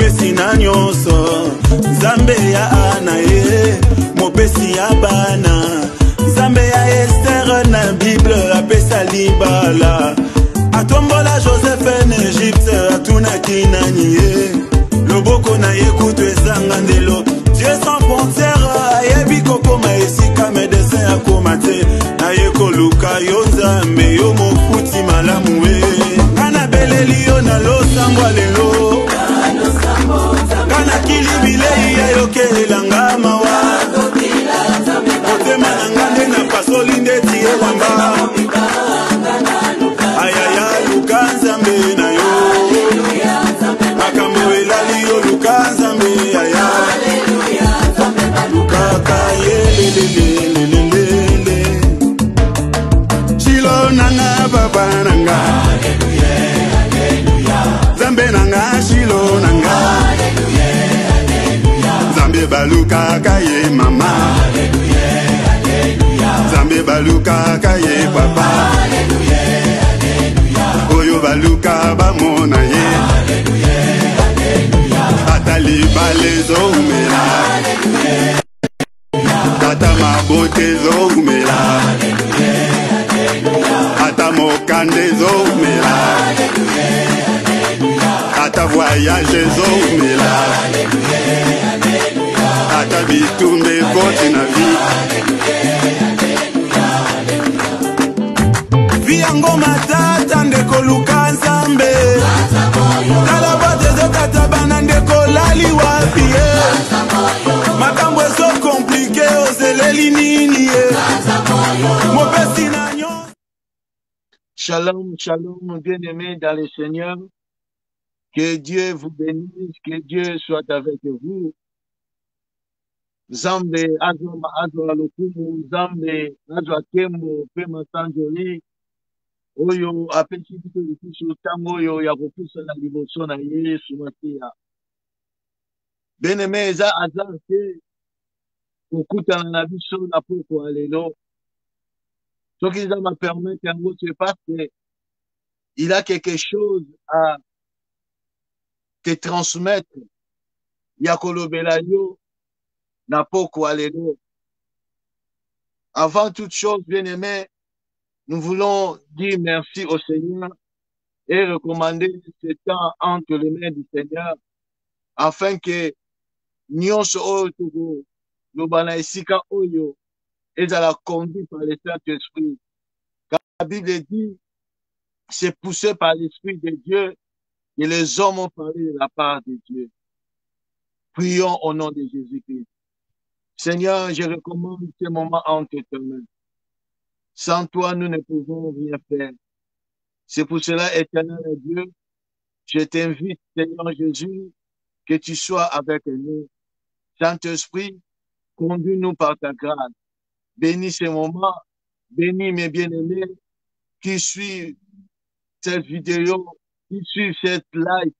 mopesi na nyonso Nzambe ya Ana ye mopesi ya bana Nzambe ya Esther na Bible apesa libala atombola Joseph en Egypte atunaki nani ye loboko na ye kutu ezanga ndelo Dieu sans frontière ayebi kokoma esika médecin akoma te na ye koluka yo Nzambe yo mokuti malamu we kana beleli yo na losambwa lelo kana kilibile ya yokelanga mawa motema na ngande na pasoli ndeti elamba ayaya luka Nzambe na yo makambo elali yo luka Nzambe aya luka yelelelelelele Shilo nanga papa nanga Nzambe nanga Shilo nanga Nzambe baluka kaye mama Nzambe baluka kaye papa Oyo baluka bamona ye Ata libale zoumela Ata mabote zoumela Ata mokande zoumela Ata voyage zoumela Ata bitumbe kote na vi yango matata ndeko luka Nzambe tala bote zokata bana ndeko lali wapi ye makambo ezo komplike ozeleli nini ye mopesi na nyo. Shalom, shalom, bien-aimés dans le Seigneur. Que Dieu vous bénisse, que Dieu soit avec vous. Nzambe azwa lokumu, Nzambe azwa kembo, pema sanjoli. Oyo apesi biso lisusu ntango oyo ya kopusa na liboso na Yesu Masiya. Bien-aimé eza hasard te kokutana na biso na poko ya lelo. Soki Nzambe permettre yango c'est parce que il a quelque chose à te transmettre. Ya kolobela yo na poko ya lelo. Avant toute chose, bien-aimé, nous voulons dire merci au Seigneur et recommander ce temps entre les mains du Seigneur afin que nyonso oyo togo lobana esika oyo ezala conduit par le Saint-Esprit. Car la Bible dit, c'est poussé par l'Esprit de Dieu que les hommes ont parlé de la part de Dieu. Prions au nom de Jésus-Christ. Seigneur, je recommande ce moment entre tes mains. Sans toi, nous ne pouvons rien faire. C'est pour cela, éternel Dieu, je t'invite, Seigneur Jésus, que tu sois avec nous. Saint-Esprit, conduis-nous par ta grâce. Bénis ce moment, bénis mes bien-aimés qui suivent cette vidéo, qui suivent cette live.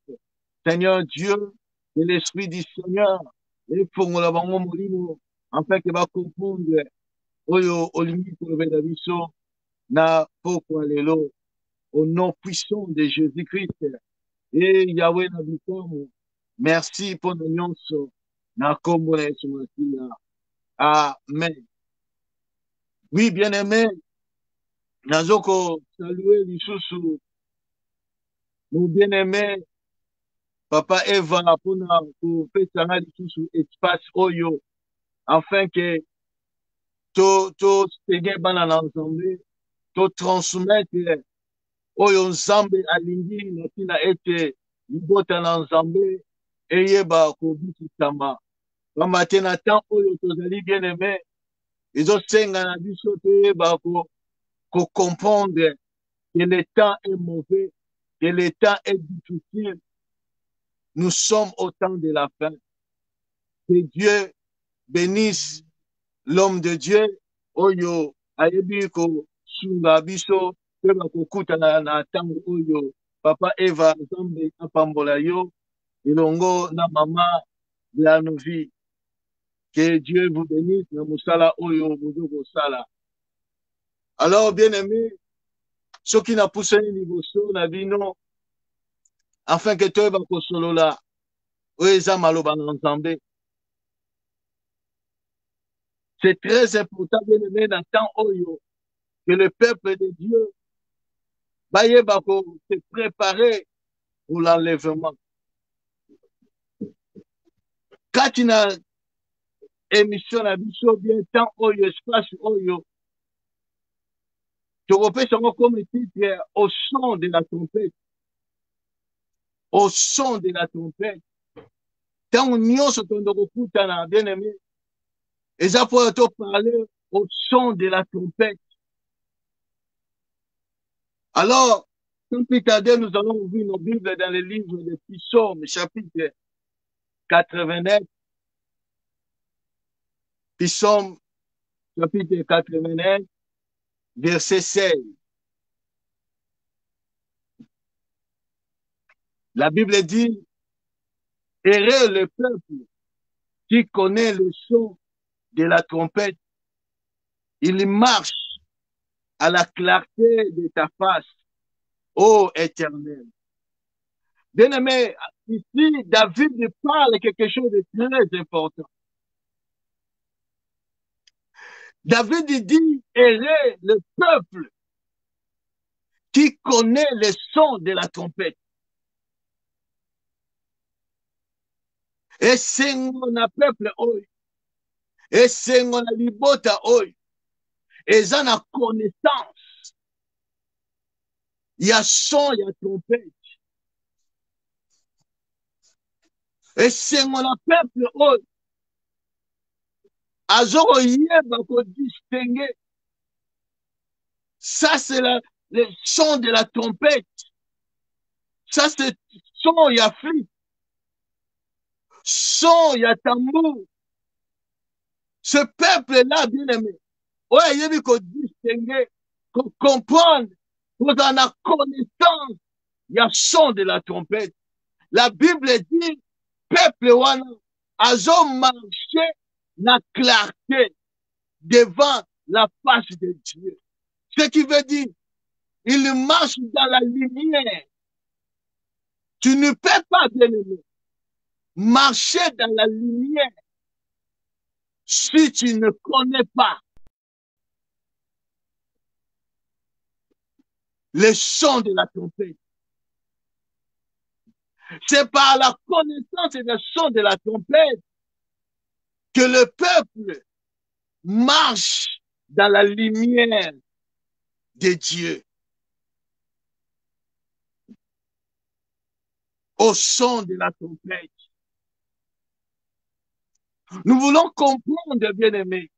Seigneur Dieu, que l'Esprit du Seigneur, afin que va comprendre oyo olingi kolobela biso na poko lelo au nom puissant de Jésus-Christ et Yahweh na bikomo. Merci pour nos nyonso na kombo na Yesu Masiya. Amen. Oui, bien-aimé, nazoko saluer lisusu mon bien-aimé Papa Eva pona kopesanga lisusu espace oyo afin que to sege bana na Nzambe to transmettre oyo Nzambe alingi na tina ete libota na Nzambe eyeba kobikisama. Pamba te na temps oyo tozali bien-aimé ezosenga na biso toyeba ko comprendre que le temps est mauvais, que le temps est difficile. Nous sommes au temps de la fin. Que Dieu bénisse l'homme de Dieu, oyo ayebi ko sunga biso, peba kokuta na tango oyo, Papa Eva Nzambe apambola yo, ilongo na mama la novi. Que Dieu vous bénisse, na musala oyo bozo sala. Alors, bien aimé, ceux qui n'a poussé liboso na bino, afin que tu eba ko solola, Oui, ça maloba ensemble. C'est très important, bien aimé, dans le temps oyo, que le peuple de Dieu va se préparer pour l'enlèvement. Quand tu as une émission à biso bien temps oyo, espace oyo, tu repères comme titre au son de la trompette. Au son de la trompette. Tant on se tourne bien aimé. Et ça pour te parler au son de la trompette. Alors, sans plus tarder, nous allons ouvrir nos Bibles dans le livre de Psaume, chapitre 89. Psaume, chapitre 89, verset 16. La Bible dit, heureux le peuple qui connaît le son de la trompette. Il marche à la clarté de ta face, ô Éternel. Bien aimé, ici, David parle quelque chose de très important. David dit, heureux le peuple qui connaît le son de la trompette. Et c'est un peuple, et c'est un libota, et ça a connaissance. Il y a son, il y a trompette. Et c'est un peuple, azoro yeba ko distinguer. Ça, c'est le son de la trompette. Ça, c'est son, il y a flûte. Son, il y a tambour. Ce peuple-là, bien aimé, ouais, il y a qu'on distinguer, qu'on comprendre, qu'on en a connaissance. Il y a son de la trompette. La Bible dit, peuple wana, azo marché la clarté devant la face de Dieu. Ce qui veut dire, il marche dans la lumière. Tu ne peux pas, bien aimé, marcher dans la lumière si tu ne connais pas le son de la trompette. C'est par la connaissance et le son de la trompette que le peuple marche dans la lumière de Dieu. Au son de la trompette. Nous voulons comprendre, bien-aimés,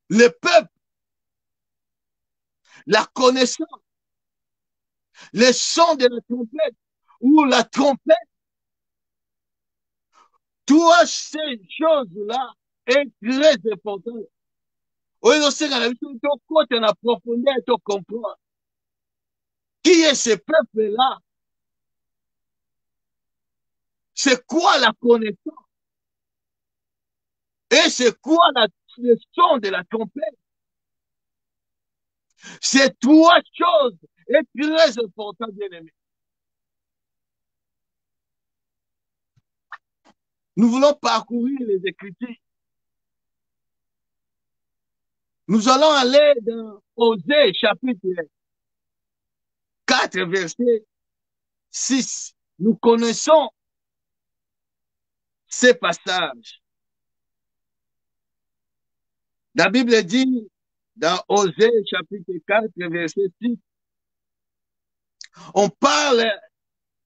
le peuple, la connaissance, le son de la trompette ou la trompette, toutes ces choses-là est très important. Oui, on sait qu'à la vie, quand on a profondeur, on comprend. Qui est ce peuple-là? C'est quoi la connaissance? Et c'est quoi le son de la trompette? Ces trois choses est très important, bien-aimé. Nous voulons parcourir les Écritures. Nous allons aller dans Osée, chapitre 4, verset 6. Nous connaissons ces passages. La Bible dit dans Osée, chapitre 4, verset 6, on parle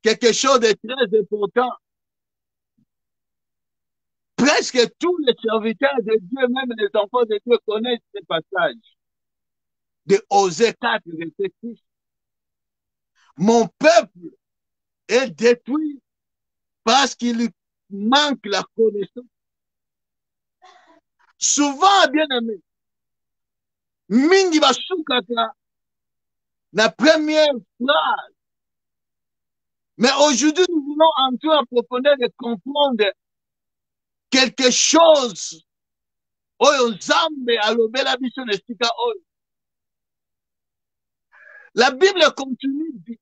quelque chose de très important. Presque tous les serviteurs de Dieu, même les enfants de Dieu, connaissent ces passages de Osée 4, verset 6. Mon peuple est détruit parce qu'il manque la connaissance. Souvent, bien aimé, mingi basukaka la première phrase. Mais aujourd'hui, nous voulons entrer en profondeur de comprendre quelque chose. Oyo Zambe alobela biso nestika oyo. La Bible continue dit,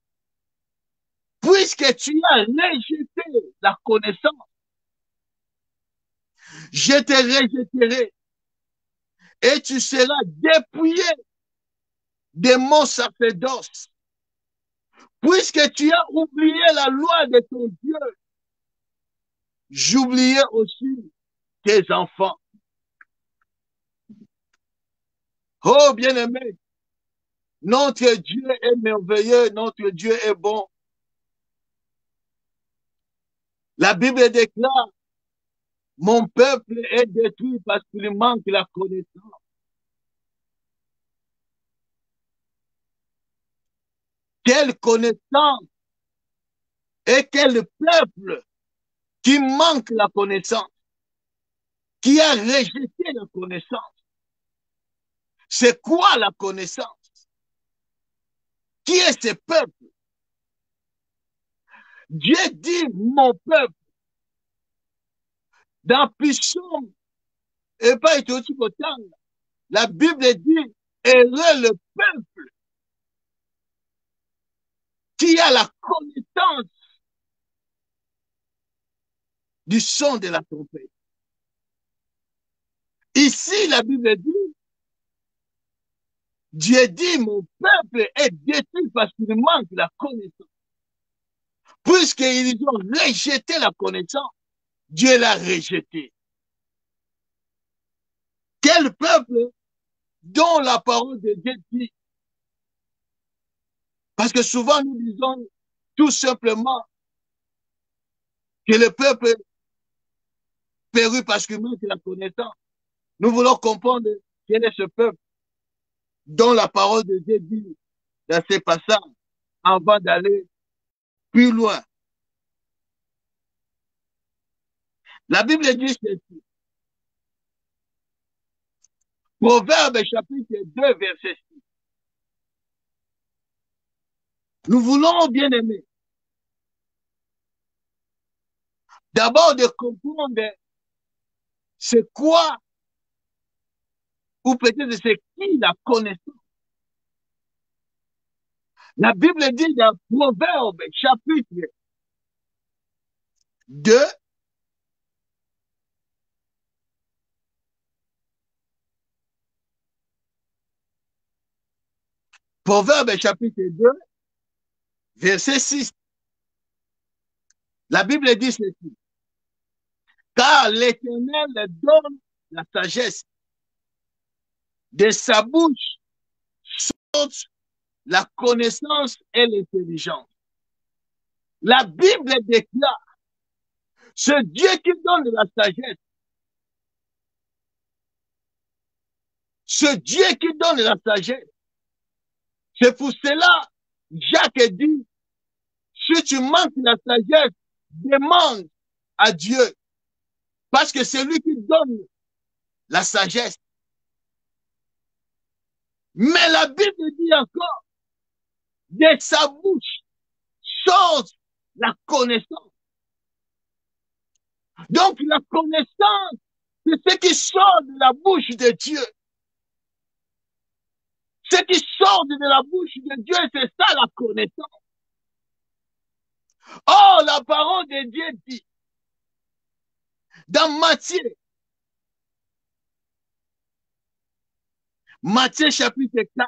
pour puisque tu as rejeté la connaissance, je te rejetterai et tu seras dépouillé de mon sacerdoce. Puisque tu as oublié la loi de ton Dieu, j'oubliais aussi tes enfants. Oh, bien-aimé, notre Dieu est merveilleux, notre Dieu est bon. La Bible déclare, mon peuple est détruit parce qu'il manque la connaissance. Quelle connaissance et quel peuple qui manque la connaissance, qui a rejeté la connaissance. C'est quoi la connaissance? Qui est ce peuple? Dieu dit, mon peuple, dans Psaume, et pas été aussi autant, la Bible dit, heureux le peuple qui a la connaissance du son de la trompette. Ici, la Bible dit, Dieu dit, mon peuple est détruit parce qu'il manque la connaissance. Puisqu'ils ont rejeté la connaissance, Dieu l'a rejeté. Quel peuple dont la parole de Dieu dit? Parce que souvent nous disons tout simplement que le peuple périt parce qu'il manque la connaissance. Nous voulons comprendre quel est ce peuple dont la parole de Dieu dit dans ces passages avant d'aller plus loin. La Bible dit ceci. Proverbe chapitre 2 verset 6. Nous voulons, bien aimer, d'abord de comprendre c'est quoi ou peut-être c'est qui la connaissance. La Bible dit dans Proverbe chapitre 2 Proverbe chapitre 2 verset 6. La Bible dit ceci. Car l'Éternel donne la sagesse. De sa bouche sortent la connaissance et l'intelligence. La Bible déclare, ce Dieu qui donne la sagesse, ce Dieu qui donne la sagesse, c'est pour cela, Jacques dit, si tu manques la sagesse, demande à Dieu, parce que c'est lui qui donne la sagesse. Mais la Bible dit encore, de sa bouche sort la connaissance. Donc la connaissance, c'est ce qui sort de la bouche de Dieu. Ce qui sort de la bouche de Dieu, c'est ça la connaissance. Oh, la parole de Dieu dit, dans Matthieu chapitre 4,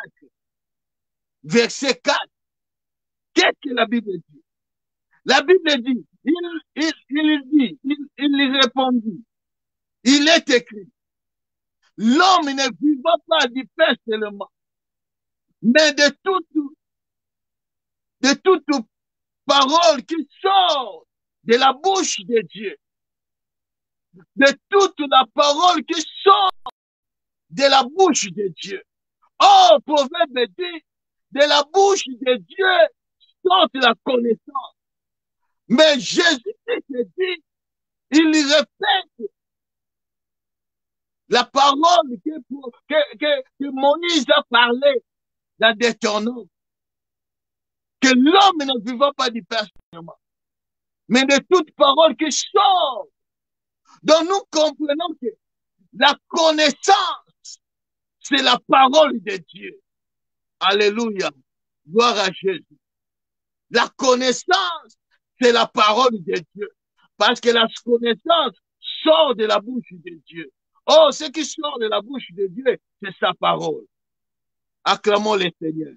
verset 4, qu'est-ce que la Bible dit? La Bible dit, il répondit, il est écrit, l'homme ne vivra pas du pain seulement, mais de toute parole qui sort de la bouche de Dieu, de toute la parole qui sort de la bouche de Dieu. Oh, Proverbe dit, de la bouche de Dieu sort la connaissance. Mais Jésus-Christ dit, il répète la parole que Moïse a parlé dans Deutéronome, que l'homme ne vivra pas du pain seulement, mais de toute parole qui sort. Donc nous comprenons que la connaissance, c'est la parole de Dieu. Alléluia. Gloire à Jésus. La connaissance, c'est la parole de Dieu. Parce que la connaissance sort de la bouche de Dieu. Oh, ce qui sort de la bouche de Dieu, c'est sa parole. Acclamons le Seigneur.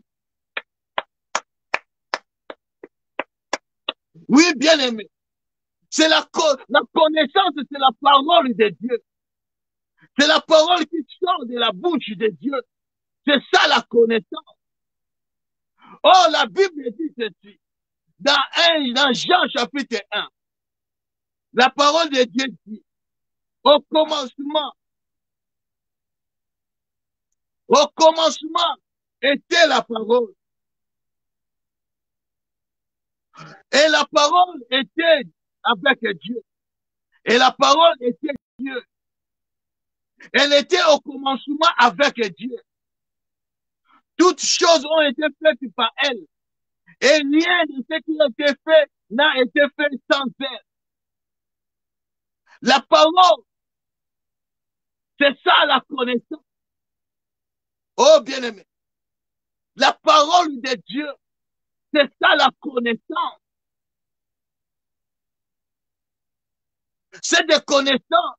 Oui, bien aimé. C'est la connaissance, c'est la parole de Dieu. C'est la parole qui sort de la bouche de Dieu. C'est ça la connaissance. Oh, la Bible dit ceci. Dans Jean chapitre 1, la parole de Dieu dit, au commencement était la parole. Et la parole était avec Dieu. Et la parole était Dieu. Elle était au commencement avec Dieu. Toutes choses ont été faites par elle. Et rien de ce qui a été fait n'a été fait sans elle. La parole, c'est ça la connaissance. Oh bien-aimé, la parole de Dieu, c'est ça la connaissance. C'est des connaissances.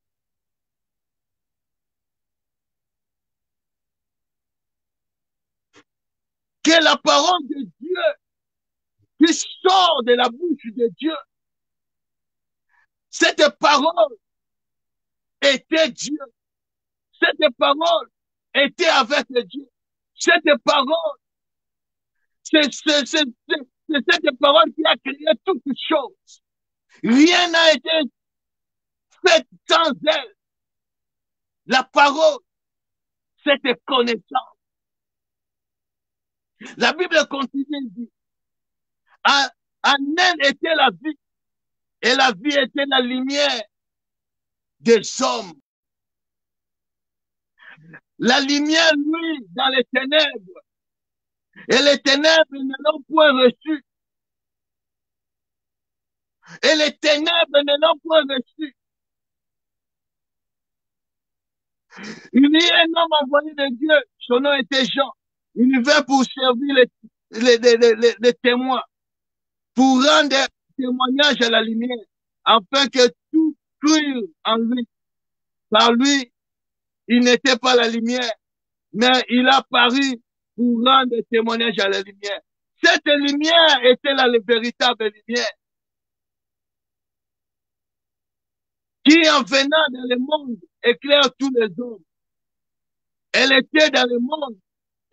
Que la parole de Dieu qui sort de la bouche de Dieu, cette parole était Dieu. Cette parole était avec Dieu. Cette parole, c'est cette parole qui a créé toutes choses. Rien n'a été fait sans elle. La parole, cette connaissance. La Bible continue dit, en elle était la vie, et la vie était la lumière des hommes. La lumière, lui, dans les ténèbres, et les ténèbres ne l'ont point reçu. Et les ténèbres ne l'ont point reçu. Il y a un homme envoyé de Dieu, son nom était Jean. Il vint pour servir les témoins, pour rendre témoignage à la lumière, afin que tout crût en lui. Par lui, il n'était pas la lumière, mais il a paru pour rendre témoignage à la lumière. Cette lumière était la véritable lumière, qui en venant dans le monde éclaire tous les hommes. Elle était dans le monde,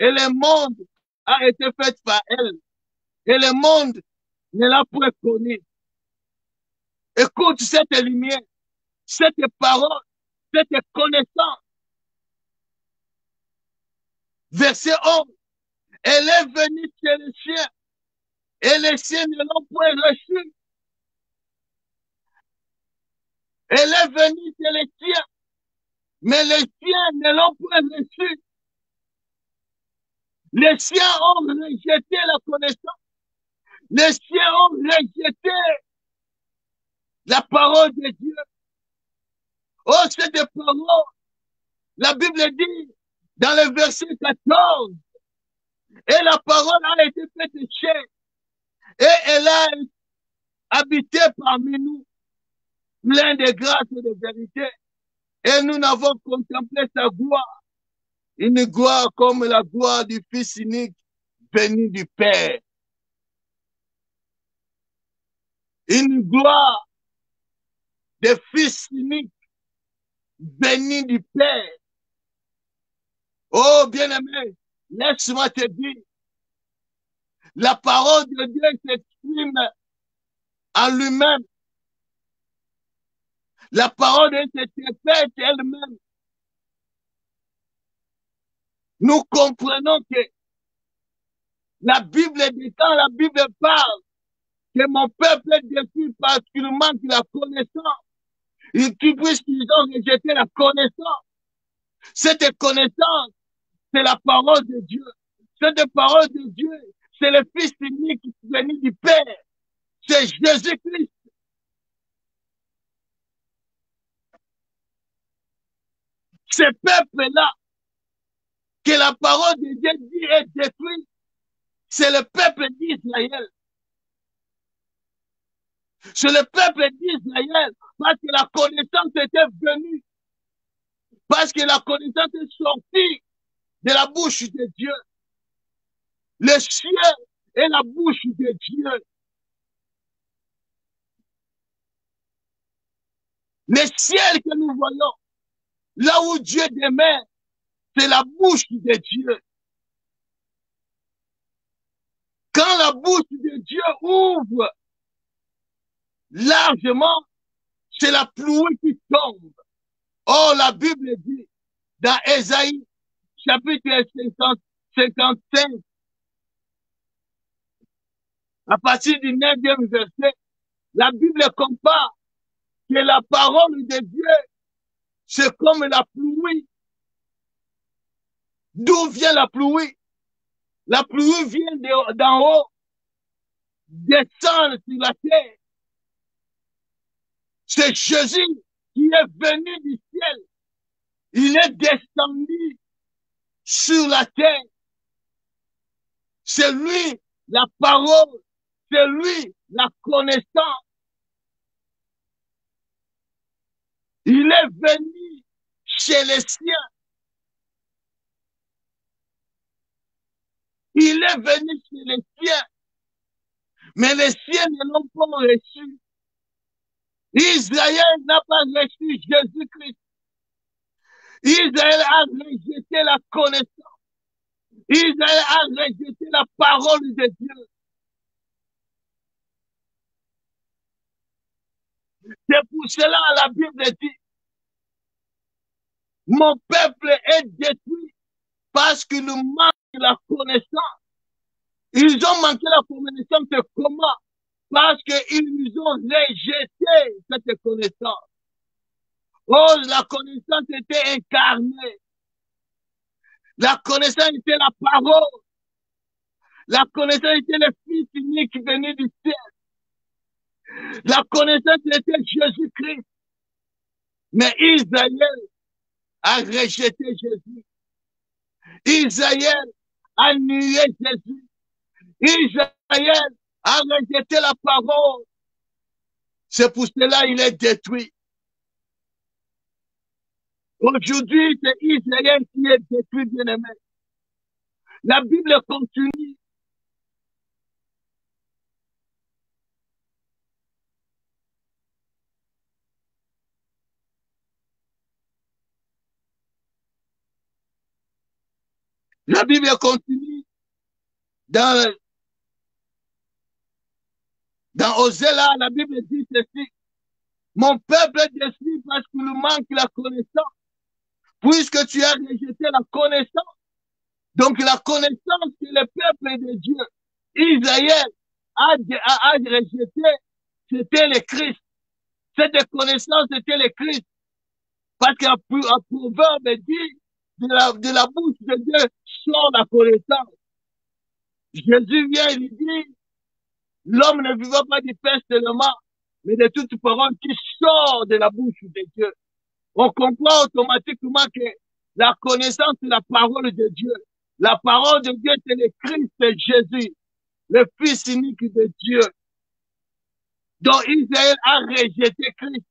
et le monde a été fait par elle, et le monde ne l'a point connue. Écoute cette lumière, cette parole, cette connaissance. Verset 11. Elle est venue chez les siens, et les siens ne l'ont point reçue. Elle est venue chez les siens, mais les siens ne l'ont point reçue. Les siens ont rejeté la connaissance. Les siens ont rejeté la parole de Dieu. Oh, cette parole, la Bible dit dans le verset 14, et la parole a été faite chair, et elle a habité parmi nous, plein de grâce et de vérité. Et nous n'avons contemplé sa gloire, une gloire comme la gloire du Fils unique venu du Père. Une gloire de Fils unique venu du Père. Oh, bien-aimé, laisse-moi te dire, la parole de Dieu s'exprime en lui-même. La parole de Dieu s'interprète elle-même. Nous comprenons que la Bible dit, quand la Bible parle que mon peuple est détruit parce qu'il manque la connaissance, et qu'ils ont rejeté la connaissance. Cette connaissance, c'est la parole de Dieu. Cette parole de Dieu, c'est le Fils unique qui est venu du Père. C'est Jésus-Christ. Ce peuple-là, que la parole de Dieu dit est détruit, c'est le peuple d'Israël. sur le peuple d'Israël, parce que la connaissance était venue, parce que la connaissance est sortie de la bouche de Dieu. Le ciel est la bouche de Dieu. Le ciel que nous voyons, là où Dieu demeure, c'est la bouche de Dieu. Quand la bouche de Dieu ouvre largement, c'est la pluie qui tombe. Oh, la Bible dit, dans Ésaïe, chapitre 55, à partir du 9e verset, la Bible compare que la parole de Dieu, c'est comme la pluie. D'où vient la pluie? La pluie vient d'en haut, descend sur la terre. C'est Jésus qui est venu du ciel. Il est descendu sur la terre. C'est lui la parole. C'est lui la connaissance. Il est venu chez les siens. Il est venu chez les siens. Mais les siens ne l'ont pas reçu. Israël n'a pas reçu Jésus-Christ. Israël a rejeté la connaissance. Israël a rejeté la parole de Dieu. C'est pour cela que la Bible dit, mon peuple est détruit parce qu'il manque la connaissance. Ils ont manqué la connaissance de comment? Parce qu'ils ont rejeté cette connaissance. Oh, la connaissance était incarnée. La connaissance était la parole. La connaissance était le Fils unique venu du ciel. La connaissance était Jésus-Christ. Mais Israël a rejeté Jésus. Israël a nié Jésus. Israël a rejeté la parole. C'est pour cela qu'il est détruit. Aujourd'hui, c'est Israël qui est détruit, bien-aimé. La Bible continue. La Bible continue dans Osée là, la Bible dit ceci. Mon peuple est détruit parce qu'il manque la connaissance. Puisque tu as rejeté la connaissance. Donc la connaissance que le peuple de Dieu, Israël, a rejeté, c'était le Christ. Cette connaissance, c'était le Christ. Parce qu'un proverbe dit, de la bouche de Dieu sort la connaissance. Jésus vient et lui dit, l'homme ne vivra pas du pain seulement, mais de toute parole qui sort de la bouche de Dieu. On comprend automatiquement que la connaissance, c'est la parole de Dieu. La parole de Dieu, c'est le Christ Jésus, le Fils unique de Dieu. Donc Israël a rejeté Christ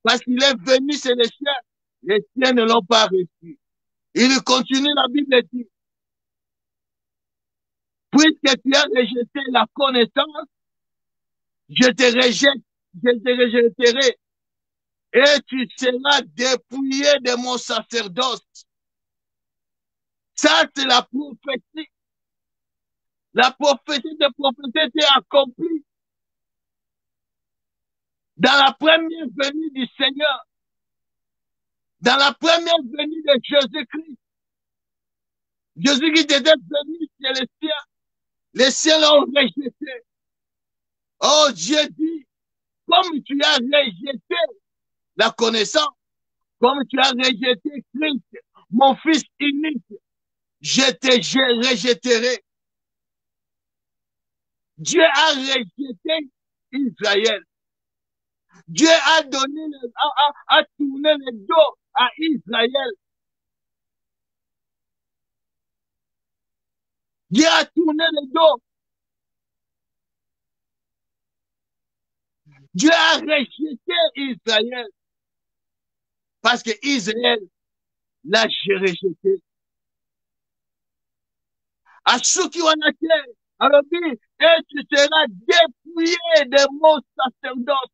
parce qu'il est venu chez les siens. Les siens ne l'ont pas reçu. Il continue, la Bible dit, puisque tu as rejeté la connaissance, je te rejetterai et tu seras dépouillé de mon sacerdoce. Ça, c'est la prophétie. La prophétie de prophétie était accomplie dans la première venue du Seigneur, dans la première venue de Jésus-Christ. Jésus-Christ était venu chez les siens l'ont rejeté. Oh, Dieu dit, comme tu as rejeté la connaissance, comme tu as rejeté Christ, mon Fils unique, je te rejetterai. Dieu a rejeté Israël. Dieu a donné, a tourné le dos à Israël. Dieu a tourné le dos. Dieu a rejeté Israël parce que Israël l'a rejeté. À ceux qui ont été, alors dit, et tu seras dépouillé de mon sacerdoce.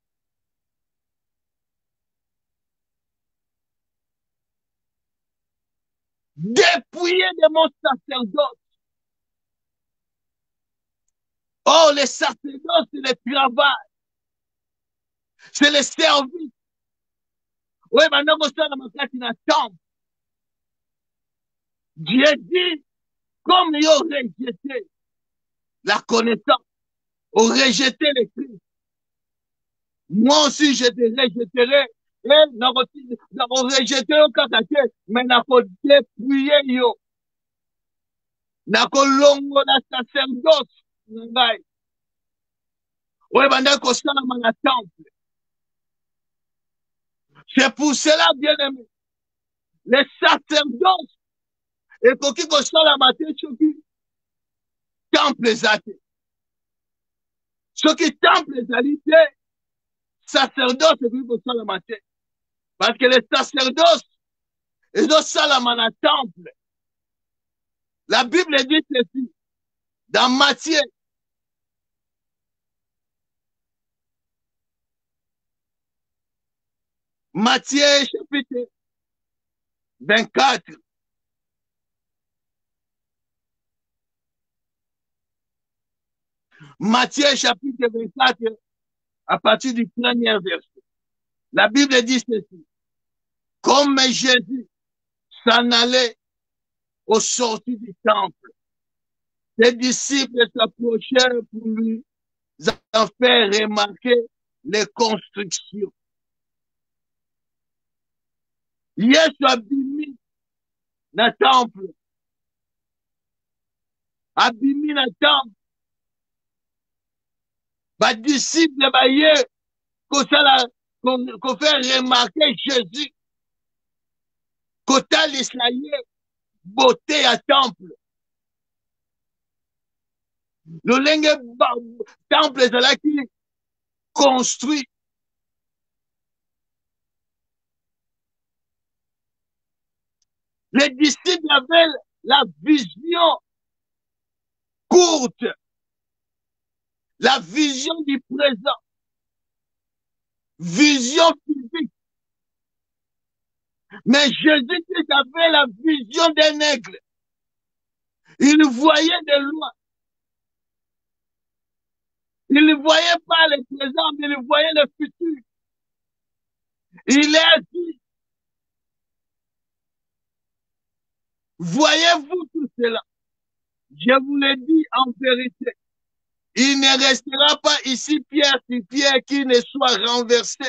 Dépouillé de mon sacerdoce. Oh, le sacerdoce, c'est le travail. C'est le service. Oui, maintenant, ça, dans ma temple. Dieu dit, comme ils ont rejeté la connaissance, ont rejeté le Christ, moi aussi je te rejetterai. Et nous rejeté au kakaté, mais nous avons dépouillé yo. Nous avons longo la sacerdoce. Oui, maintenant qu'on s'en a dans temple. C'est pour cela, bien aimé, les sacerdoces, et pour qui qu'on s'en a maté, ceux qui temple les athées. Ceux qui temple les alités, sacerdoce, et pour qui qu'on s'en a maté. Parce que les sacerdoces, ils ont ça dans le temple. La Bible dit ceci, dans Matthieu, chapitre 24. Matthieu chapitre 24, à partir du premier verset. La Bible dit ceci. Comme Jésus s'en allait au sortir du temple, ses disciples s'approchèrent pour lui en faire remarquer les constructions. Yesu abimi na temple. Abimi na temple. Ba disciple ba ye qu'on fait remarquer Jésus. Kota l'Israël, beauté à temple. Le lingue temple est là qui construit. Les disciples avaient la vision courte, la vision du présent, vision physique. Mais Jésus-Christ avait la vision d'un aigle. Il voyait de loin. Il ne voyait pas le présent, mais il voyait le futur. Il a dit, voyez-vous tout cela? Je vous le dis en vérité. Il ne restera pas ici pierre sur pierre qui ne soit renversé.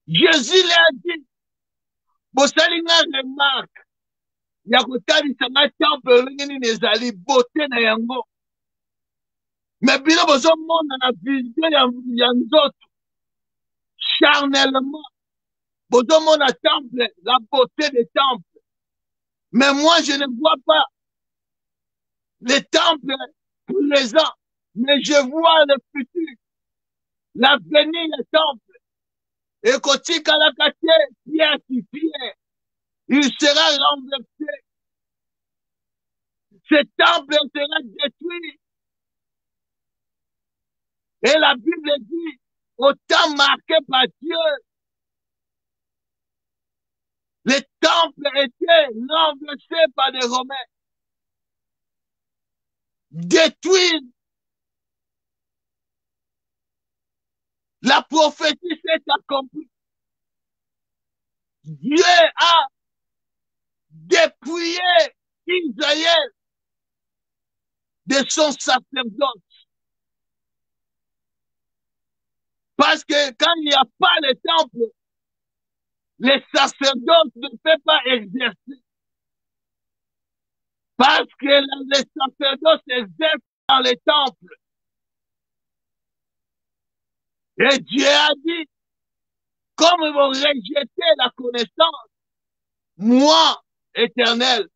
Jésus l'a dit, bosalinga remarque, ya kotalisa nga temple lingini nezali beauté na yango. Mais bino bozomona na vision ya nzoto, charnellement, bozomona temple, la beauté des temples. Mais moi, je ne vois pas les temples présents, mais je vois le futur, l'avenir des temples. Et kotika la kate, pierre sur pierre, il sera renversé. Ce temple sera détruit. Et la Bible dit, au temps marqué par Dieu, les temples étaient renversés par des Romains. Détruits. La prophétie s'est accomplie. Dieu a dépouillé Israël de son sacerdoce. Parce que quand il n'y a pas le temple, les sacerdotes ne peuvent pas exercer. Parce que les sacerdotes exercent dans les temples. Et Dieu a dit, comme ils vont rejeter la connaissance, moi, éternel,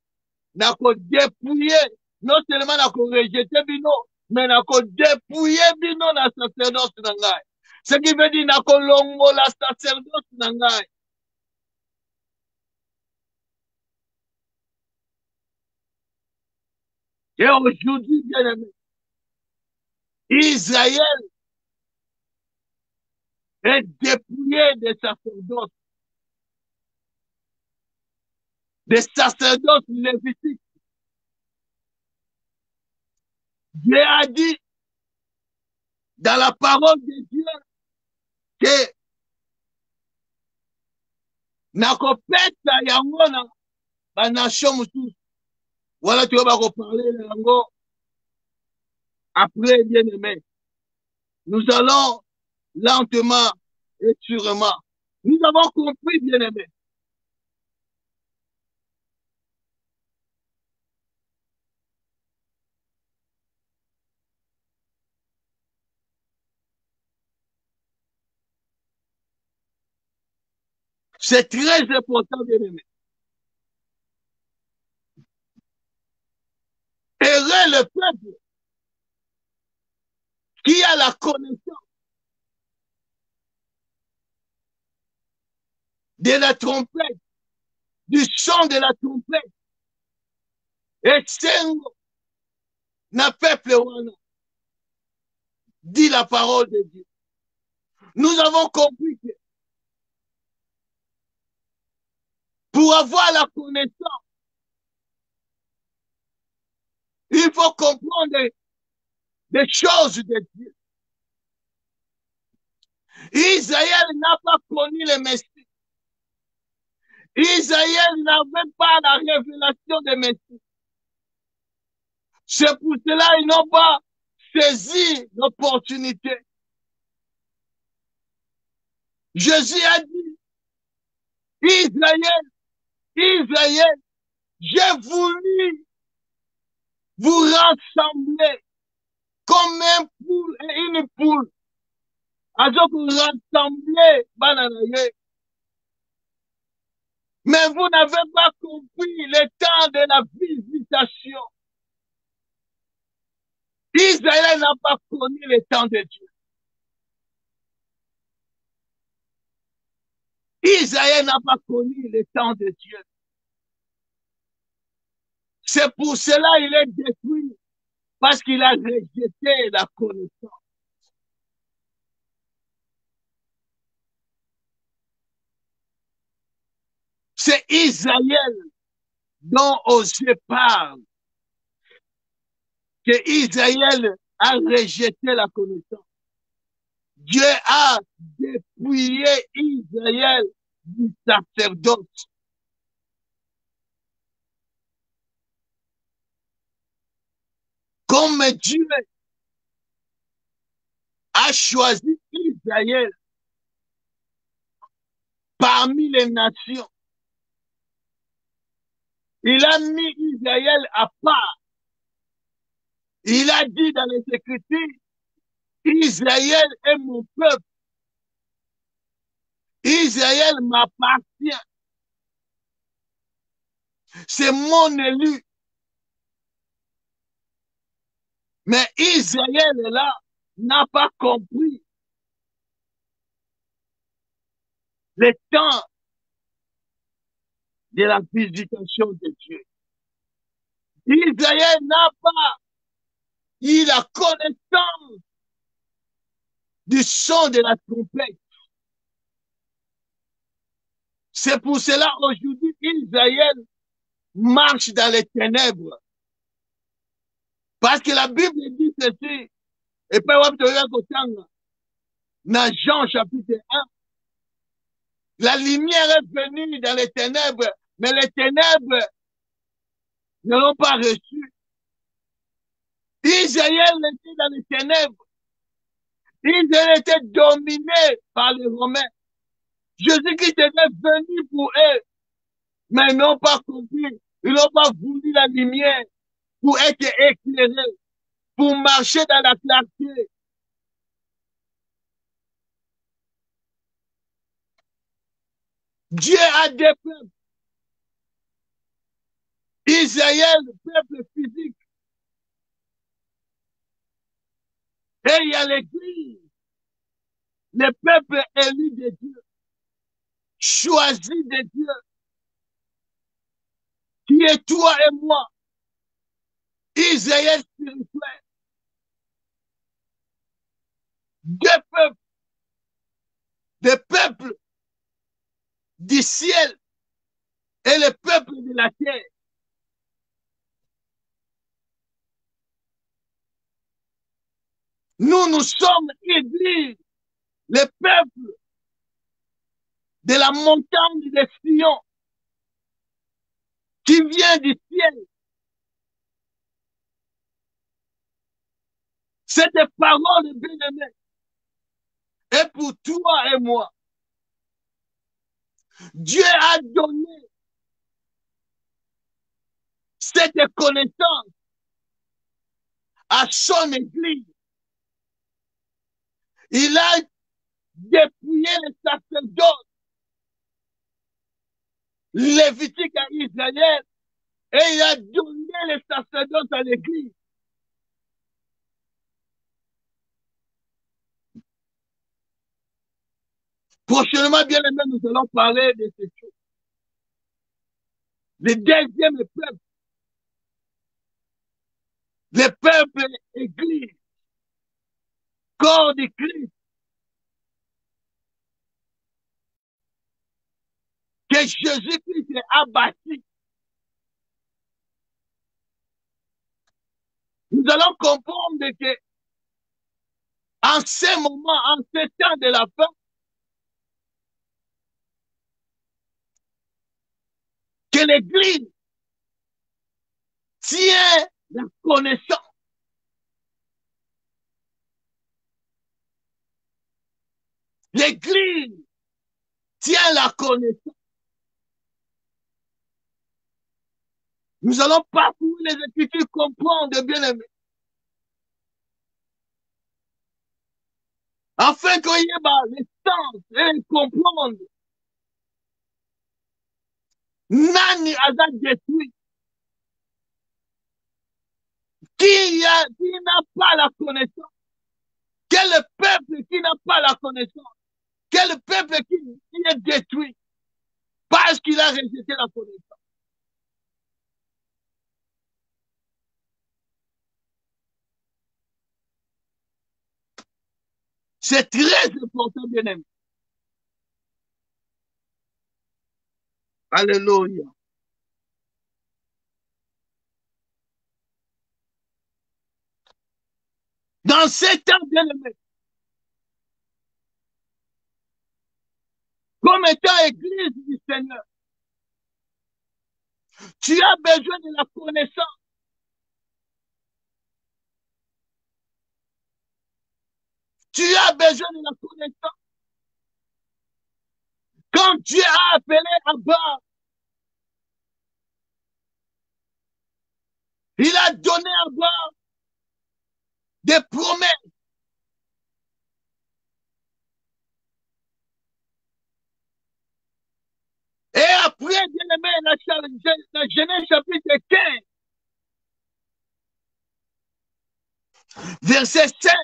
n'a qu'à dépouiller, non seulement n'a qu'à rejeter, mais non, Mais nako dépouiller bino na sacerdoce na ngai. Ce qui veut dire nako longo la sacerdoce na ngai. Et aujourd'hui, bien aimé, Israël est dépouillé des sacerdotes lévitiques. Dieu a dit dans la parole de Dieu que nakopesa yango na banation mosusu. Voilà, tu vas reparler de yango après, bien aimé. Nous allons lentement et sûrement. Nous avons compris, bien aimé. C'est très important, bien aimé. Heureux le peuple qui a la connaissance de la trompette, du son de la trompette. Et Sengo, na peuple wana, dit la parole de Dieu. Nous avons compris que pour avoir la connaissance, il faut comprendre des choses de Dieu. Israël n'a pas connu le Messie. Israël n'avait pas la révélation de Messie. C'est pour cela qu'ils n'ont pas saisi l'opportunité. Jésus a dit, Israël, Israël, j'ai voulu vous rassembler comme un poule et une poule. Alors que vous rassemblez, mais vous n'avez pas compris le temps de la visitation. Israël n'a pas connu le temps de Dieu. Israël n'a pas connu le temps de Dieu. C'est pour cela qu'il est détruit, parce qu'il a rejeté la connaissance. C'est Israël dont Osée parle, que Israël a rejeté la connaissance. Dieu a dépouillé Israël du sacerdoce. Comme Dieu a choisi Israël parmi les nations, il a mis Israël à part. Il a dit dans les Écritures, Israël est mon peuple. Israël m'appartient. C'est mon élu. Mais Israël, là, n'a pas compris le temps de la visitation de Dieu. Israël n'a pas eu la connaissance du son de la trompette. C'est pour cela aujourd'hui Israël marche dans les ténèbres. Parce que la Bible dit ceci, et puis dans Jean chapitre 1, la lumière est venue dans les ténèbres, mais les ténèbres ne l'ont pas reçu. Israël était dans les ténèbres. Israël était dominé par les Romains. Jésus-Christ était venu pour eux, mais ils n'ont pas compris. Ils n'ont pas voulu la lumière pour être éclairés, pour marcher dans la clarté. Dieu a des peuples. Israël, peuple physique. Et il y a l'Église, le peuple élu de Dieu, choisi de Dieu, qui est toi et moi, Israël spirituel, deux peuples, des peuples du ciel et le peuple de la terre. Nous sommes Église, le peuple de la montagne de Sion, qui vient du ciel. Cette parole bien-aimée est pour toi et moi. Dieu a donné cette connaissance à son Église. Il a dépouillé les sacerdotes lévitiques à Israël et il a donné les sacerdotes à l'Église. Prochainement, bien aimé, nous allons parler de ces choses. Le deuxième le peuple Église, corps de Christ, que Jésus-Christ a bâti. Nous allons comprendre que en ce moment, en ce temps de la fin, que l'Église tient la connaissance. L'Église tient la connaissance. Nous allons parcourir les Écritures, comprendre, bien aimé. Afin qu'il y ait les sens et comprendre. Nani a détruit. Qui n'a pas la connaissance? Quel peuple qui n'a pas la connaissance? Quel peuple qui est détruit parce qu'il a rejeté la connaissance? C'est très important, bien aimé. Alléluia. Dans ces temps, bien aimé, comme étant église du Seigneur, tu as besoin de la connaissance. Tu as besoin de la connaissance. Quand Dieu a appelé Abraham, il a donné à Abraham des promesses. Et après, bien aimé, la Genèse chapitre 15, verset 7,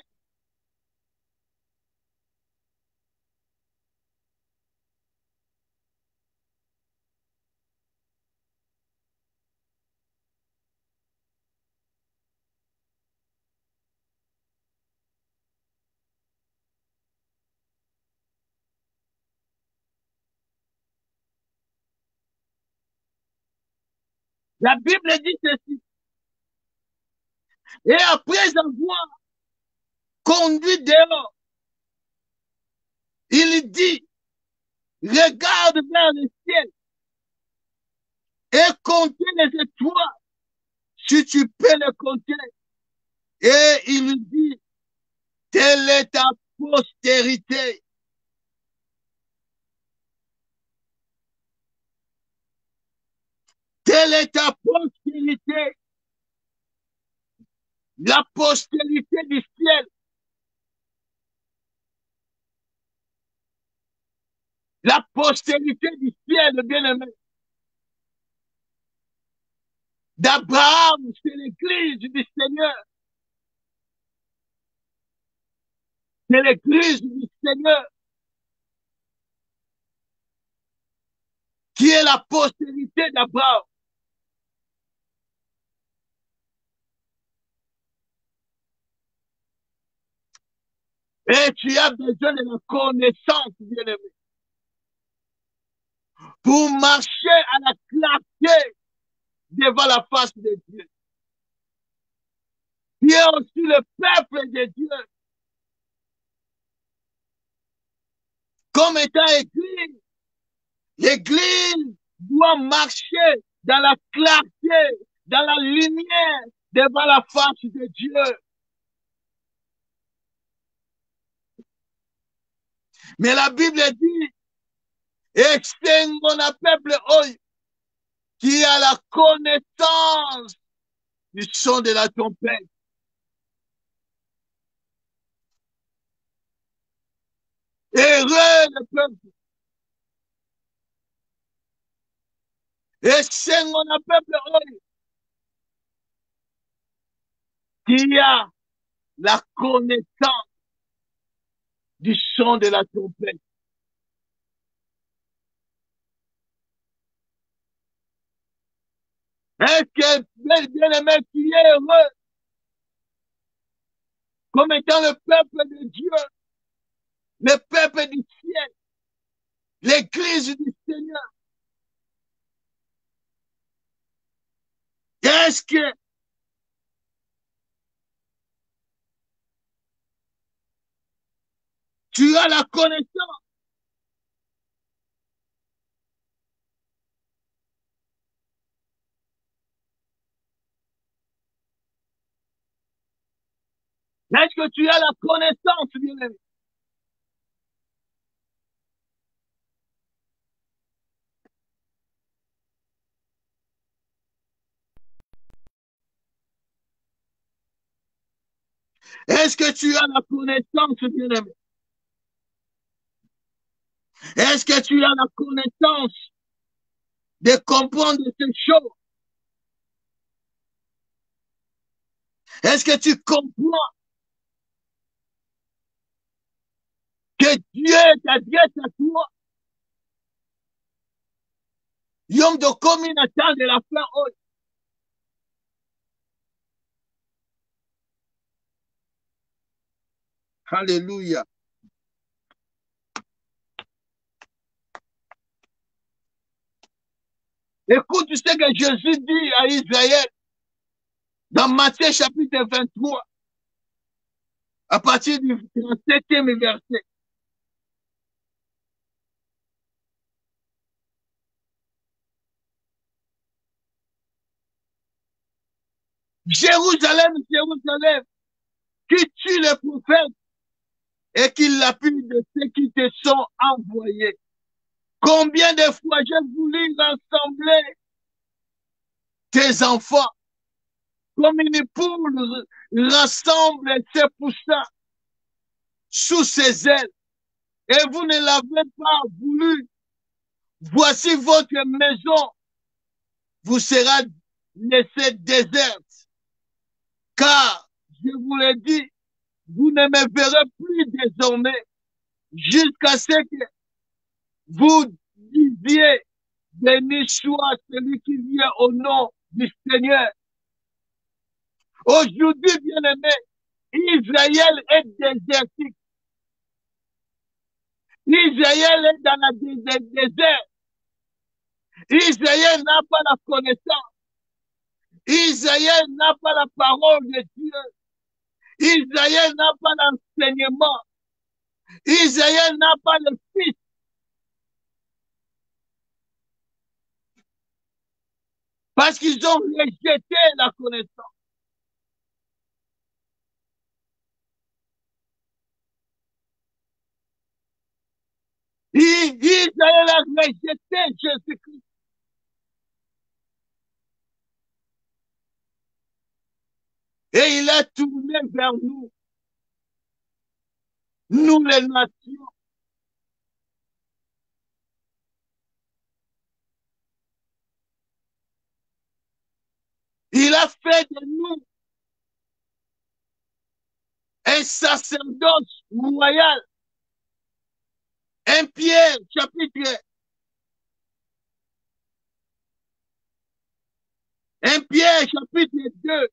la Bible dit ceci. Et après avoir conduit dehors, il dit, regarde vers le ciel et comptez les étoiles, si tu peux les compter. Et il dit, telle est ta postérité. Telle est ta postérité. La postérité du ciel. La postérité du ciel, bien-aimé. D'Abraham, c'est l'église du Seigneur. C'est l'église du Seigneur qui est la postérité d'Abraham. Et tu as besoin de la connaissance, bien-aimé, pour marcher à la clarté devant la face de Dieu. Tu es aussi le peuple de Dieu, comme étant église. L'église doit marcher dans la clarté, dans la lumière, devant la face de Dieu. Mais la Bible dit, extengo na peuple oyo, qui a la connaissance du son de la trompette. Heureux le peuple. Extengo na peuple oyo, qui a la connaissance du son de la trompette. Est-ce que, bien-aimé, qui est heureux, comme étant le peuple de Dieu, le peuple du ciel, l'église du Seigneur? Est-ce que tu as la connaissance? Est-ce que tu as la connaissance, bien-aimé? Est-ce que tu as la connaissance, bien-aimé? Est-ce que tu as la connaissance de comprendre ces choses? Est-ce que tu comprends que Dieu t'adresse à toi? Yom de combinaison de la fin. Alléluia. Écoute ce que Jésus dit à Israël dans Matthieu chapitre 23, à partir du 37e verset. Jérusalem, Jérusalem, qui tue les prophètes et qui lapide de ceux qui te sont envoyés. Combien de fois j'ai voulu rassembler tes enfants comme une poule rassemble ses poussins sous ses ailes et vous ne l'avez pas voulu. Voici votre maison vous sera laissée déserte. Car, je vous l'ai dit, vous ne me verrez plus désormais jusqu'à ce que vous disiez, béni soit celui qui vient au nom du Seigneur. Aujourd'hui, bien-aimé, Israël est désertique. Israël est dans la désert. Israël n'a pas la connaissance. Israël n'a pas la parole de Dieu. Israël n'a pas l'enseignement. Israël n'a pas le Fils. Parce qu'ils ont rejeté la connaissance. Israël a rejeté Jésus-Christ. Et il a tourné vers nous, nous les nations. Il a fait de nous un sacerdoce royal. 1 Pierre, chapitre 1 Pierre, chapitre 2.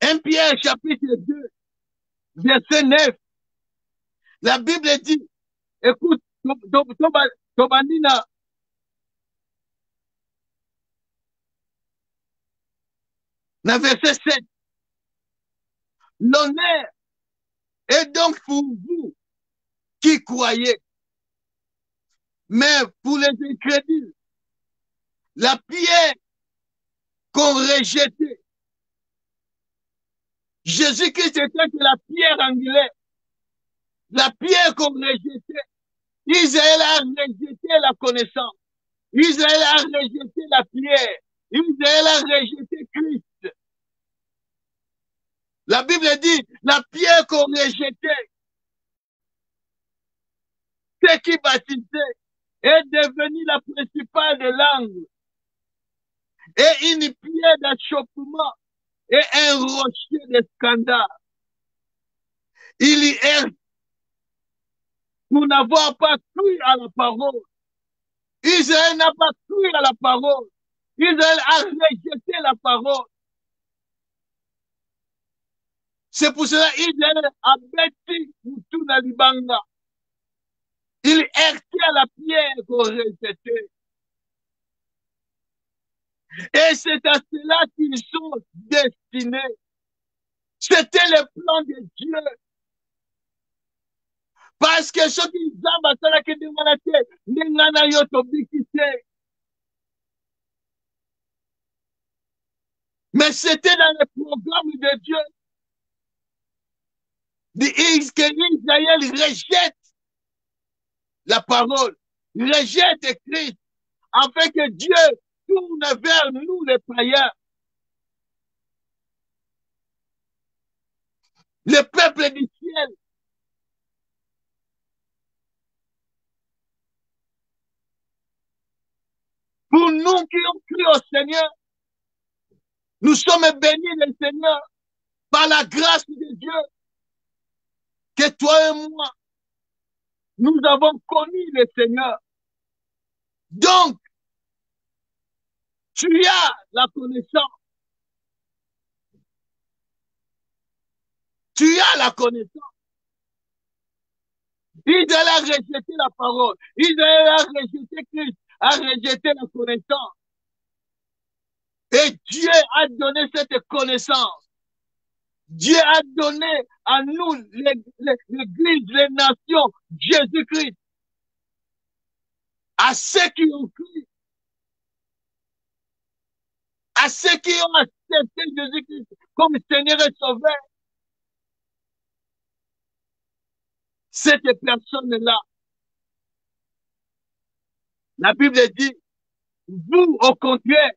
Un Pierre, chapitre 2, verset 9. La Bible dit, écoute, Tobanina, le verset 7. L'honneur est donc pour vous qui croyez, mais pour les incrédules, la pierre qu'on rejetait. Jésus-Christ était la pierre angulaire, la pierre qu'on rejetait. Israël a rejeté la connaissance. Israël a rejeté la pierre. Israël a rejeté Christ. La Bible dit, la pierre qu'on rejetait, ce qui baptisait, est devenue la principale de l'angle. Et une pierre d'achoppement et un rocher de scandale. Il y est pour n'avoir pas cru à la parole. Israël n'a pas cru à la parole. Israël a rejeté la parole. C'est pour cela qu'Israël a bâti tout dans l'Ibanga. Il heurtait à la pierre qu'on rejetait. Et c'est à cela qu'ils sont destinés. C'était le plan de Dieu. Parce que ceux qui ont fait des maladies, mais c'était dans le programme de Dieu que Israël rejette la parole, rejette Christ, afin que Dieu tourne vers nous les païens. Le peuple du ciel. Pour nous qui ont cru au Seigneur, nous sommes bénis le Seigneur par la grâce de Dieu que toi et moi, nous avons connu le Seigneur. Donc, tu as la connaissance. Tu as la connaissance. Israël a rejeté la parole. Israël a rejeté Christ, a rejeté la connaissance. Et Dieu a donné cette connaissance. Dieu a donné à nous, l'Église, les nations, Jésus-Christ. À ceux qui ont cru, à ceux qui ont accepté Jésus-Christ comme Seigneur et Sauveur, cette personne-là, la Bible dit, vous, au contraire,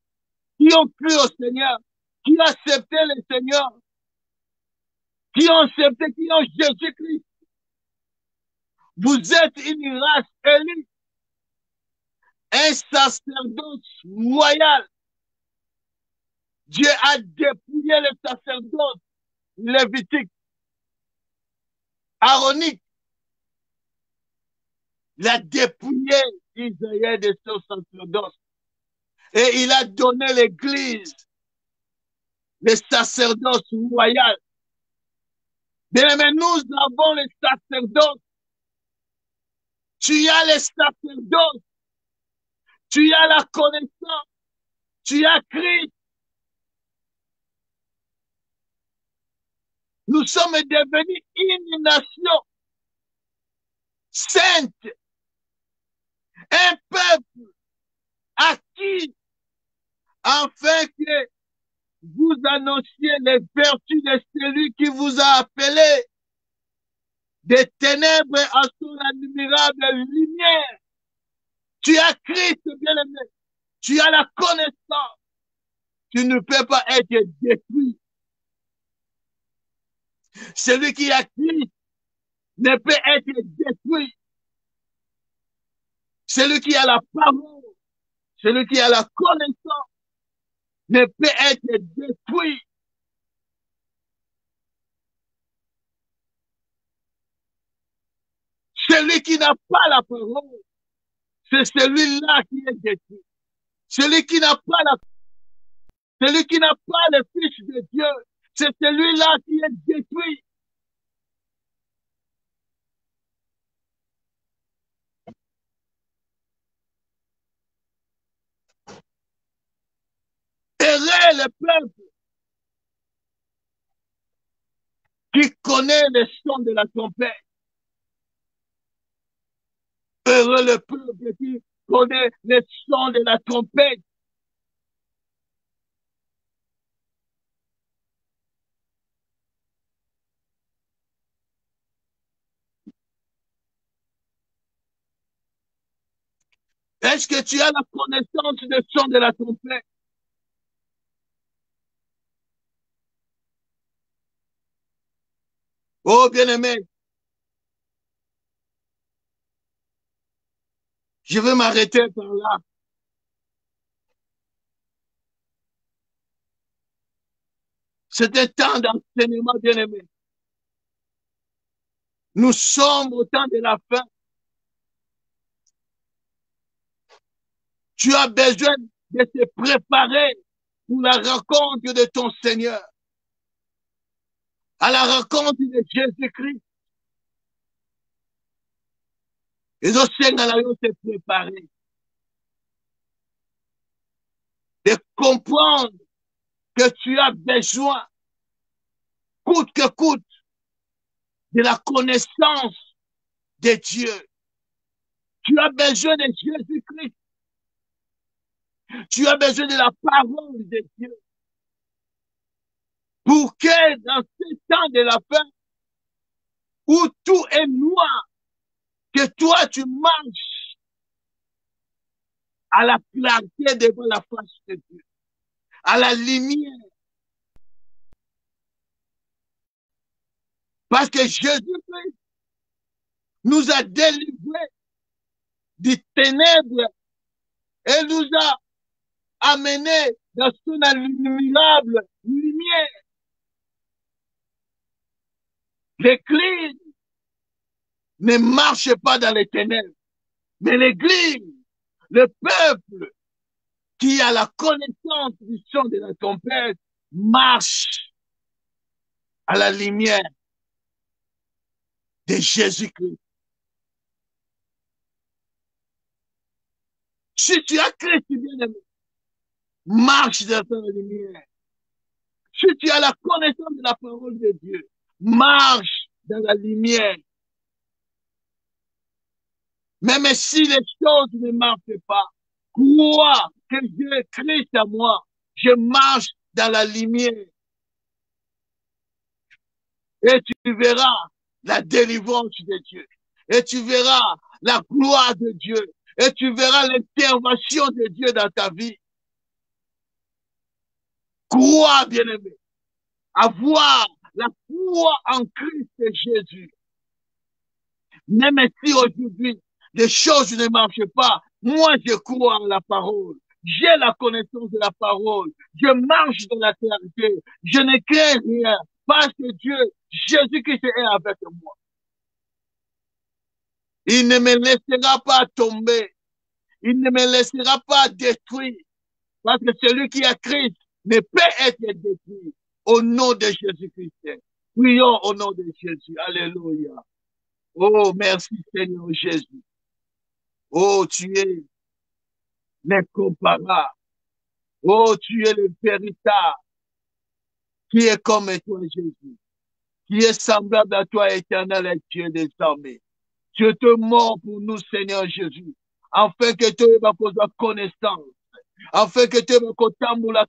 qui ont cru au Seigneur, qui ont accepté le Seigneur, qui ont accepté, qui ont Jésus-Christ, vous êtes une race élue, un sacerdoce royal. Dieu a dépouillé le sacerdoce lévitique, aaronique. Il a dépouillé Israël de son sacerdoce. Et il a donné l'église, le sacerdoce royal. Bien, mais nous avons le sacerdoce. Tu as le sacerdoce. Tu as la connaissance. Tu as Christ. Nous sommes devenus une nation sainte, un peuple acquis, afin que vous annonciez les vertus de celui qui vous a appelé des ténèbres à son admirable lumière. Tu as Christ, bien-aimé. Tu as la connaissance. Tu ne peux pas être détruit. Celui qui a Christ ne peut être détruit. Celui qui a la parole, celui qui a la connaissance, ne peut être détruit. Celui qui n'a pas la parole, c'est celui-là qui est détruit. Celui qui n'a pas celui qui n'a pas le Fils de Dieu, c'est celui-là qui est détruit. Heureux le peuple qui connaît le son de la trompette. Heureux le peuple qui connaît le son de la trompette. Est-ce que tu as la connaissance du son de la trompette? Oh, bien-aimé, je vais m'arrêter par là. C'est un temps d'enseignement, bien-aimé. Nous sommes au temps de la fin. Tu as besoin de te préparer pour la rencontre de ton Seigneur, à la rencontre de Jésus-Christ. Et nous allons te préparer, de comprendre que tu as besoin, coûte que coûte, de la connaissance de Dieu. Tu as besoin de Jésus-Christ. Tu as besoin de la parole de Dieu. Pour que dans ce temps de la fin, où tout est noir, que toi tu marches à la clarté devant la face de Dieu, à la lumière. Parce que Jésus-Christ nous a délivrés des ténèbres et nous a amenés dans son admirable lumière. L'Église ne marche pas dans les ténèbres, mais l'Église, le peuple qui a la connaissance du son de la trompette, marche à la lumière de Jésus-Christ. Si tu as Christ, bien-aimé, marche dans la lumière. Si tu as la connaissance de la parole de Dieu, marche dans la lumière. Même si les choses ne marchent pas, crois que j'ai Christ à moi. Je marche dans la lumière. Et tu verras la délivrance de Dieu. Et tu verras la gloire de Dieu. Et tu verras l'intervention de Dieu dans ta vie. Crois, bien-aimé. Avoir la foi en Christ Jésus. Même si aujourd'hui, les choses ne marchent pas, moi je crois en la parole. J'ai la connaissance de la parole. Je marche dans la clarté. Je ne crains rien parce que Dieu, Jésus-Christ est avec moi. Il ne me laissera pas tomber. Il ne me laissera pas détruire. Parce que celui qui a Christ ne peut être détruit. Au nom de Jésus-Christ. Prions au nom de Jésus. Alléluia. Oh, merci Seigneur Jésus. Oh, tu es l'incomparable. Oh, tu es le véritable. Qui est comme toi, Jésus. Qui est semblable à toi, éternel et Dieu des armées. Tu te mords pour nous, Seigneur Jésus. Afin que tu aies ma connaissance. Afin que tu aies ma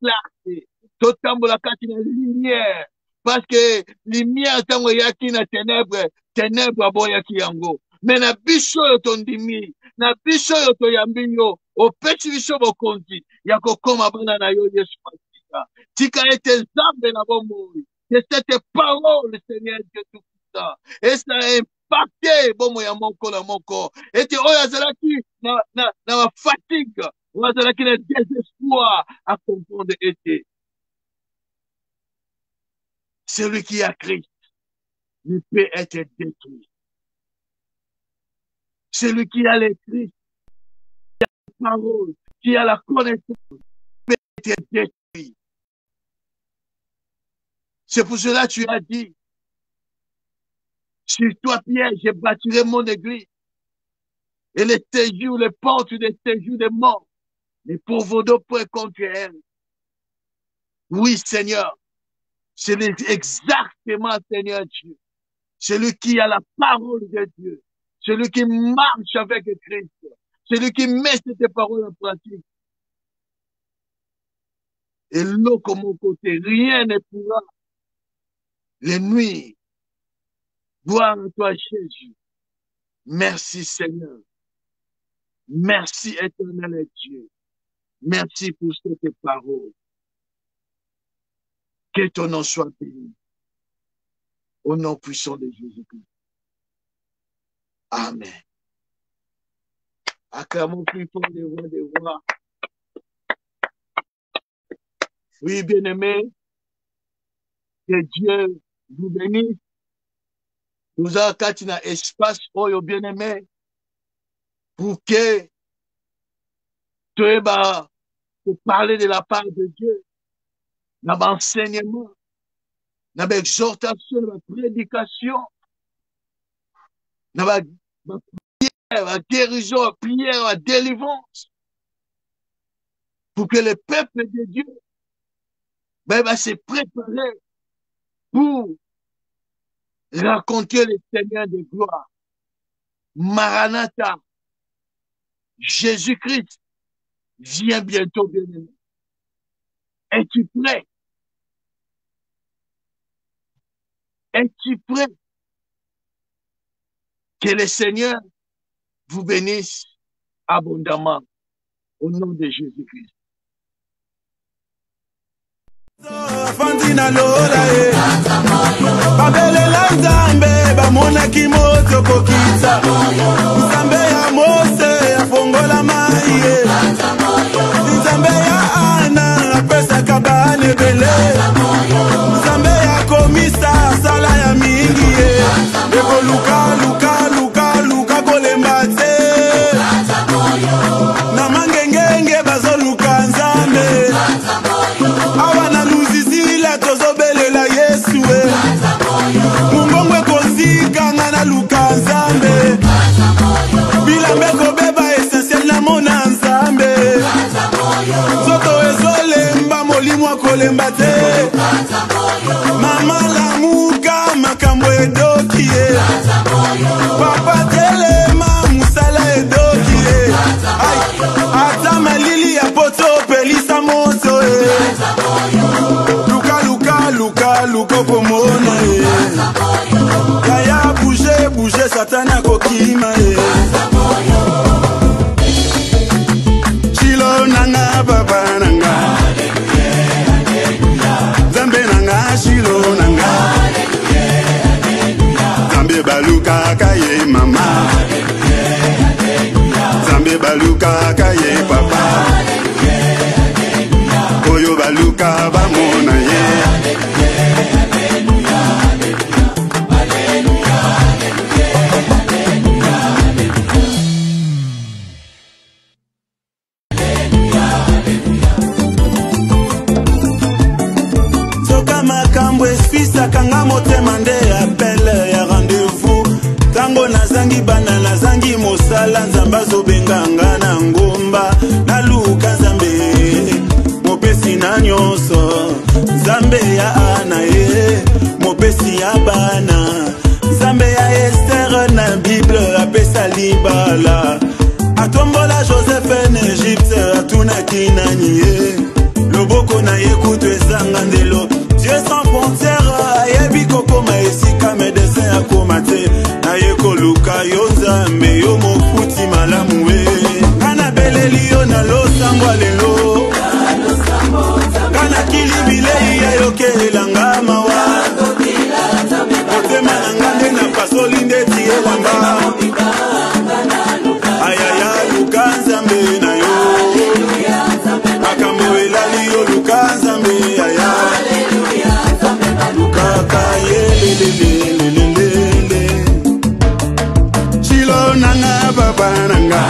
clarté. Tu aies lumière. Parce que lumière, tango yaki na ténèbres, ténèbres aboyaki yango. Mais na biso yo tondimi, na biso yo toyambi yo, opesi biso bokonzi, ya kokoma bana na yo Yesu Masika. Tika ete zambe na bomoi. Que cette parole, Seigneur Dieu, Et ça a impacté bon ya moko na moko. Et te oya zalaki na fatigue. Oya zalaki na désespoir à comprendre été. Celui qui a Christ ne peut être détruit. Celui qui a le Christ, qui a la parole, qui a la connaissance, peut être détruit. C'est pour cela que tu as dit, sur toi, Pierre, je bâtirai mon église. Et les séjours, les portes des séjours des morts ne pourront point contre elle. Oui, Seigneur. C'est exactement, Seigneur Dieu. Celui qui a la parole de Dieu. Celui qui marche avec Christ. Celui qui met cette paroles en pratique. Et l'eau comme mon côté, rien ne pourra les nuire. Gloire à toi, Jésus. Merci, Seigneur. Merci, éternel Dieu. Merci pour cette parole. Que ton nom soit béni. Au nom puissant de Jésus-Christ. Amen. Acclamons plus fort les rois des rois. Oui, bien-aimés, que Dieu vous bénisse. Nous avons un espace, oh, bien-aimés, pour que tu aies pour parler de la part de Dieu, dans l'enseignement, dans l'exhortation, dans la prédication, dans la prière, la guérison, la prière, la délivrance, pour que le peuple de Dieu va se préparer pour raconter le Seigneur de gloire. Maranatha, Jésus-Christ vient bientôt, bien-aimé. Es-tu prêt? Es-tu prêt? Que le Seigneur vous bénisse abondamment au nom de Jésus-Christ. Fantina Lola Babelela Nzambe bamonaki moto kokisa Nzambe ya Mose ya fongola maye Nzambe ya Ana apesaka bana ebele Nzambe ya komisa sala ya mingi Eko luka kolemba te Na mangengenge bazoluka Nzambe Awana luzizila tozobelela Yesu Mungongwe kozika ngana luka Nzambe Bilambe kobeba essentiel na mona Nzambe Zoto ezolemba molimwa kolemba te Mama lamuka makambo edoki Papa telema musala edoki Ata malili ya poto pelisa moto Luka komona Kaya bouge satana kokima Chilo nanga papa nanga Zambe nanga chilo nanga Zambe baluka kaye mama Zambe baluka kaye papa Oyo baluka bamona ye Kanga motema nde appel ya rendez-vous Tango nazangi bana nazangi mosala Nzamba zobenganga na ngomba Naluka Nzambe Mopesi na nyonso Nzambe ya Ana Mopesi ya bana Nzambe ya Esther na Bible apesa libala Atombola Joseph en Egypte atunaki nani Loboko na yekutu ezanga ndelo Dieu sans frontières, ayebi kokoma esika médecin akomate na yeko luka yo Nzambe yo mofuti malamu kana beleli yo na losambo lelo kana kilibile ya yokelanga mawa motema nanga yelanga ayaya luka nzambe na yo makambo elali yo luka nzambe aya lukaka yelelelelele chilo nanga papa nanga